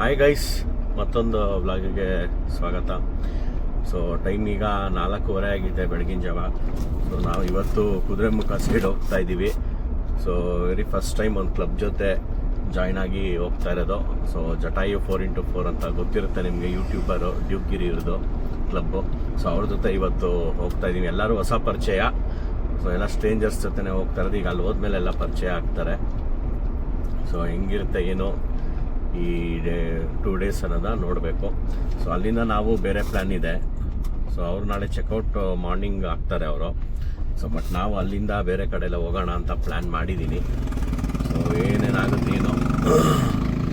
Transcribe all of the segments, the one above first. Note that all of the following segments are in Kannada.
ಹಾಯ್ ಗೈಸ್, ಮತ್ತೊಂದು ವ್ಲಾಗಿಗೆ ಸ್ವಾಗತ. ಸೊ ಟೈಮ್ ಈಗ 4:15 ಆಗಿದೆ ಬೆಳಗಿನ ಜಾವ. ಸೊ ನಾವು ಇವತ್ತು ಕುದುರೆಮುಖ ಸೈಡ್ ಹೋಗ್ತಾ ಇದ್ದೀವಿ. ಸೊ ವೆರಿ ಫಸ್ಟ್ ಟೈಮ್ ಒಂದು ಕ್ಲಬ್ ಜೊತೆ ಜಾಯ್ನ್ ಆಗಿ ಹೋಗ್ತಾ ಇರೋದು. ಸೊ ಜಟಾಯು 4x4 ಅಂತ ಗೊತ್ತಿರುತ್ತೆ ನಿಮಗೆ, ಯೂಟ್ಯೂಬರು ಡ್ಯೂಬ್ಗಿರಿ ಇರೋದು ಕ್ಲಬ್ಬು. ಸೊ ಅವ್ರ ಜೊತೆ ಇವತ್ತು ಹೋಗ್ತಾ ಇದ್ದೀವಿ. ಎಲ್ಲರೂ ಹೊಸ ಪರಿಚಯ. ಸೊ ಎಲ್ಲ ಸ್ಟ್ರೇಂಜರ್ಸ್ ಜೊತೆನೇ ಹೋಗ್ತಾ ಇರೋದು. ಈಗ ಅಲ್ಲಿ ಹೋದ್ಮೇಲೆ ಎಲ್ಲ ಪರಿಚಯ ಆಗ್ತಾರೆ. ಸೊ ಹೆಂಗಿರುತ್ತೆ ಏನೋ ಈ 2 ಡೇಸ್ ಅನ್ನೋದ ನೋಡಬೇಕು. ಸೊ ಅಲ್ಲಿಂದ ನಾವು ಬೇರೆ ಪ್ಲ್ಯಾನ್ ಇದೆ. ಸೊ ಅವ್ರು ನಾಳೆ ಚೆಕ್ಔಟ್ ಮಾರ್ನಿಂಗ್ ಆಗ್ತಾರೆ ಅವರು. ಸೊ ಬಟ್ ನಾವು ಅಲ್ಲಿಂದ ಬೇರೆ ಕಡೆ ಎಲ್ಲ ಹೋಗೋಣ ಅಂತ ಪ್ಲ್ಯಾನ್ ಮಾಡಿದ್ದೀನಿ. ಸೊ ಏನೇನಾಗುತ್ತೆ ಏನೋ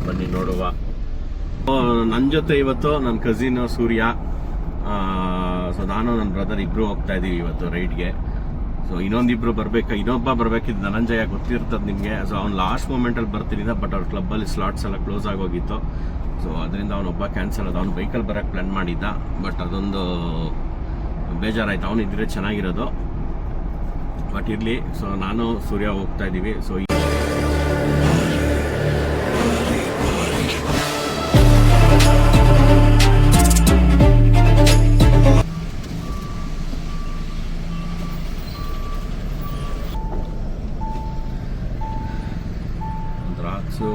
ಬನ್ನಿ ನೋಡುವ. ನನ್ನ ಜೊತೆ ಇವತ್ತು ನನ್ನ ಕಸಿನ್ ಸೂರ್ಯ, ಸೊ ನಾನು ನನ್ನ ಬ್ರದರ್ ಇಬ್ಬರು ಹೋಗ್ತಾ ಇದ್ದೀವಿ ಇವತ್ತು ರೈಡ್ಗೆ. ಸೊ ಇನ್ನೊಬ್ಬ ಬರಬೇಕಿದ್ದು ಧನಂಜಯ, ಗೊತ್ತಿರ್ತದೆ ನಿಮಗೆ. ಸೊ ಅವ್ನು ಲಾಸ್ಟ್ ಮೂಮೆಂಟಲ್ಲಿ ಬರ್ತಿದ್ದ, ಬಟ್ ಅವ್ರ ಕ್ಲಬ್ಬಲ್ಲಿ ಸ್ಲಾಟ್ಸ್ ಎಲ್ಲ ಕ್ಲೋಸ್ ಆಗೋಗಿತ್ತು. ಸೊ ಅದರಿಂದ ಅವನೊಬ್ಬ ಕ್ಯಾನ್ಸಲ್ ಆದ. ಅವ್ನು ಬೈಕಲ್ಲಿ ಬರೋಕ್ಕೆ ಪ್ಲ್ಯಾನ್ ಮಾಡಿದ್ದ, ಬಟ್ ಅದೊಂದು ಬೇಜಾರಾಯ್ತು. ಅವನು ಇದ್ರೆ ಚೆನ್ನಾಗಿರೋದು, ಬಟ್ ಇರಲಿ. ಸೊ ನಾನು ಸೂರ್ಯ ಹೋಗ್ತಾ ಇದ್ದೀವಿ. ಸೊ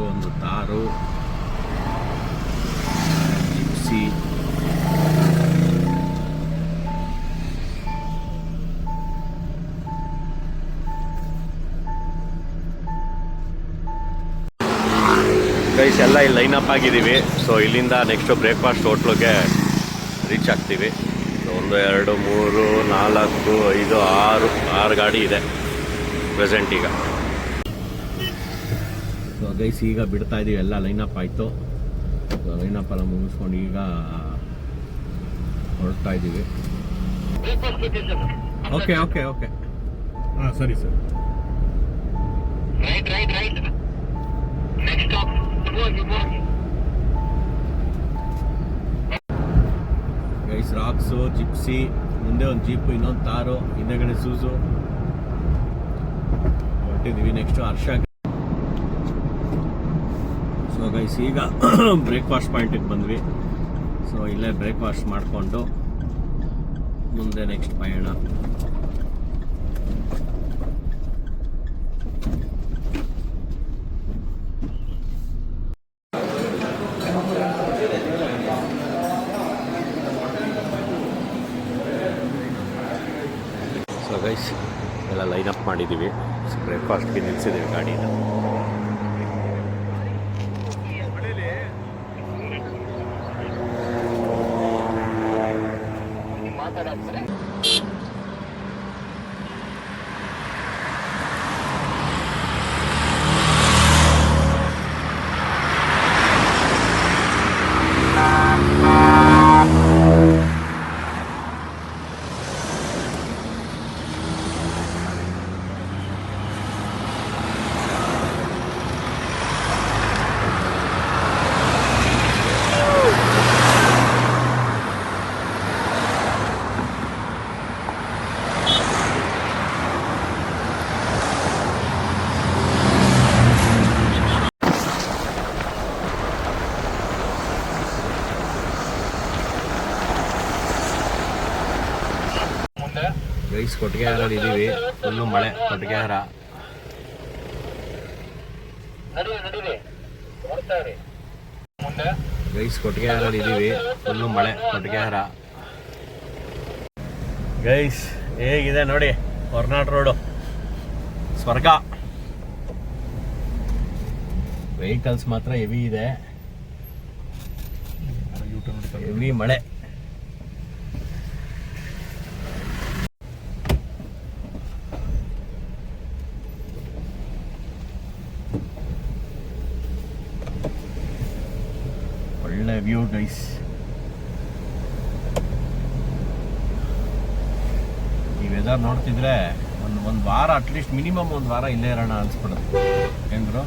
ಒಂದು ತಾರು, ಜಿಪ್ಸಿ, ಗೈಸ್ ಎಲ್ಲ ಇಲ್ಲಿ ಲೈನಪ್ ಆಗಿದ್ದೀವಿ. ಸೊ ಇಲ್ಲಿಂದ ನೆಕ್ಸ್ಟ್ ಬ್ರೇಕ್ಫಾಸ್ಟ್ ಹೋಟ್ಲಿಗೆ ರೀಚ್ ಆಗ್ತೀವಿ. ಸೊ 1 2 3 4 5 6 ಗಾಡಿ ಇದೆ ಪ್ರೆಸೆಂಟ್ ಈಗ. ಸೊ ಗೈಸ್ ಈಗ ಬಿಡ್ತಾ ಇದ್ದೀವಿ. ಎಲ್ಲ ಲೈನಪ್ ಆಯಿತು. ಸೊ ಲೈನಪ್ ಎಲ್ಲ ಮುಗಿಸ್ಕೊಂಡು ಈಗ ಹೊರಡ್ತಾ ಇದ್ದೀವಿ. ಓಕೆ ಓಕೆ ಓಕೆ ಹಾಂ ಸರಿ ಸರ್. ಗೈಸ್ ರಾಕ್ಸು, ಜಿಪ್ಸಿ, ಮುಂದೆ ಒಂದು ಜೀಪು, ಇನ್ನೊಂದು ತಾರು, ಹಿಂದೆಗಡೆ ಸೂಸು ಹೊರಟಿದ್ದೀವಿ. ನೆಕ್ಸ್ಟು ಹರ್ಷ. ಸೊ ಗೈಸ್ ಈಗ ಬ್ರೇಕ್ಫಾಸ್ಟ್ ಪಾಯಿಂಟಿಗೆ ಬಂದ್ವಿ. ಸೊ ಇಲ್ಲೇ ಬ್ರೇಕ್ಫಾಸ್ಟ್ ಮಾಡಿಕೊಂಡು ಮುಂದೆ ನೆಕ್ಸ್ಟ್ ಪಯಣ. ಸೊ ಗೈಸ್ ಎಲ್ಲ ಲೈನಪ್ ಮಾಡಿದ್ದೀವಿ. ಬ್ರೇಕ್ಫಾಸ್ಟ್ಗೆ ನಿಲ್ಲಿಸಿದ್ದೀವಿ ಗಾಡಿನ. ಗೈಸ್ ಕೊಟ್ಟಿಗೆಹಾರಲ್ಲಿ ಇದ್ದೀವಿ. ಫುಲ್ಲು ಮಳೆ ಕೊಟ್ಟಿಗೆಹಾರ. ಗೈಸ್ ಕೊಟ್ಟಿಗೆಹಾರಲ್ಲಿ ಇದ್ದೀವಿ. ಫುಲ್ಲು ಮಳೆ ಕೊಟ್ಟಿಗೆಹಾರ. ಗೈಸ್ ಹೇಗಿದೆ ನೋಡಿ ಹೊರನಾಡು ರೋಡು, ಸ್ವರ್ಗ. ವೆಹಿಕಲ್ಸ್ ಮಾತ್ರ ಹೆವಿ ಇದೆ, ಹೆವಿ ಮಳೆ. ಒಳ್ಳೆ ವ್ಯೂ ಗೈಸ್. ಈ ವೆದರ್ ನೋಡ್ತಿದ್ರೆ ಒಂದು ವಾರ ಅಟ್ಲೀಸ್ಟ್ ಮಿನಿಮಮ್ 1 ವಾರ ಇಲ್ಲೇ ಇರೋಣ ಅನ್ಸ್ಬಿಡುತ್ತೆ. ಏನ್ರು